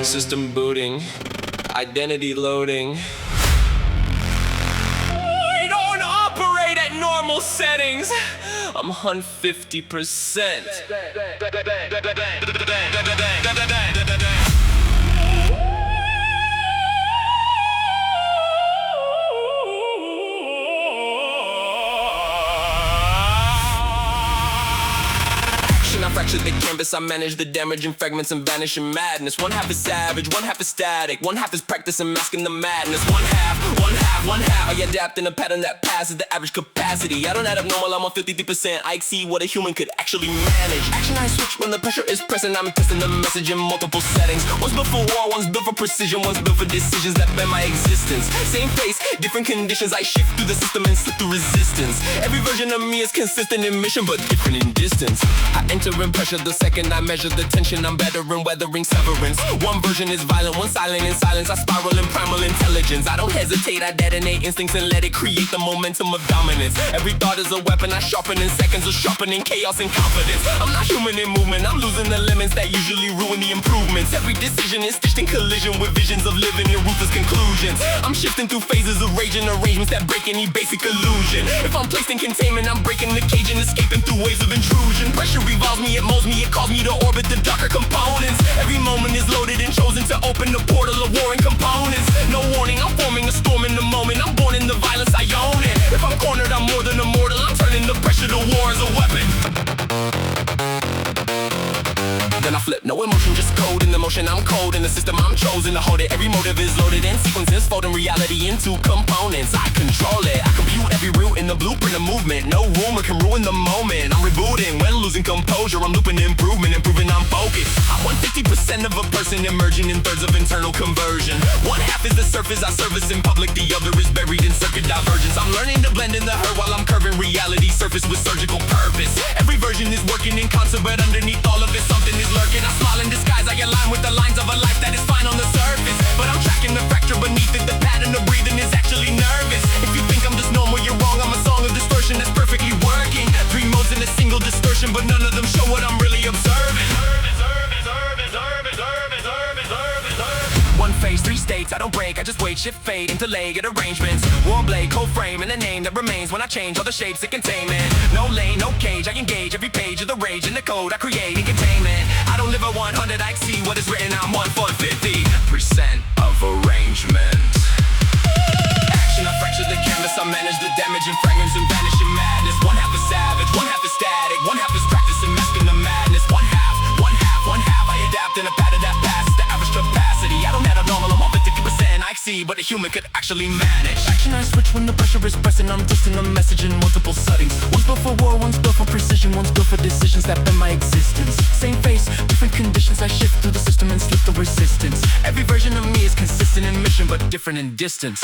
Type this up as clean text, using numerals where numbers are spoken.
System booting, identity loading. We don't operate at normal settings. I'm 150%. I fracture the canvas, I manage the damage in fragments and vanish in madness. One half is savage, one half is static, one half is practicing masking the madness. One half, I adapt in a pattern that passes the average capacity. I don't add up normal, I'm on 53%. I exceed what a human could actually manage. Action I switch when the pressure is pressing. I'm testing the message in multiple settings. One's built for war, one's built for precision, one's built for decisions that bend my existence. Same face, different conditions, I shift through the system and slip through resistance. Every version of me is consistent in mission, but different in distance. I enter in pressure the second I measure the tension. I'm better in weathering severance. One version is violent, one silent in silence. I spiral in primal intelligence. I don't hesitate, I detonate instincts and let it create the momentum of dominance. Every thought is a weapon I sharpen in seconds of sharpening chaos and confidence. I'm not human in movement, I'm losing the lemons that usually ruin the improvements. Every decision is stitched in collision with visions of living in ruthless conclusions. I'm shifting through phases of rage and arrangements that break any basic illusion. If I'm placed in containment, I'm breaking the cage and escaping through waves of intrusion. Pressure revolves me, it molds me, it calls me to orbit the darker components. Every moment is loaded and chosen to open the portal of warring components. No warning, I'm forming a storm in the moment. I'm born in the violence, I own it. If I'm cornered, I'm more than immortal. I'm turning the pressure to war as a weapon. Then I flip, no emotion, just code in the motion. I'm cold in the system, I'm chosen to hold it. Every motive is loaded in sequences, folding reality into components. I control it, I compute every route in the blueprint of movement. No rumor can ruin the moment. I'm rebooting when losing composure. I'm looping improvement, improving I'm focused. I want 50% of a person emerging in thirds of internal conversion. One half is the surface I service in public, the other is buried in circuit divergence. I'm learning to blend in the hurt while I'm curving reality surface with surgical purpose. Every version is working in concert, but underneath all of it something is lurking. I smile in disguise, I align with the lines of a life that is fine on the surface, but I'm tracking the fracture beneath it. The pattern of breathing is actually nervous. If you think I'm just normal, you're wrong. I'm a song of distortion that's perfectly working. Three modes in a single distortion, but none of them show what I'm really observing. One phase, three states, I don't break, I just wait, shift fade into layered arrangements. Warm blade, cold frame, and a name that remains when I change all the shapes in containment. No lane, no cage, I engage every page of the rage in the code I create in containment. I don't live at 100, I see what is written, I'm 150% of arrangement. Action, I fracture the canvas, I manage the damage in fragments and vanish in madness. One half is savage, one half is static, one half is practicing masking the madness. One half, I adapt in a pattern that passes the average capacity. I don't add up normal, I'm on 50%. I exceed what a human could actually manage. Action I switch when the pressure is pressing. I'm twisting the message in multiple settings. One's built for war, one's built for precision, one's built for decisions that bend my existence. Same face, different conditions. I shift through the system and slip the resistance. Every version of me is consistent in mission, but different in distance.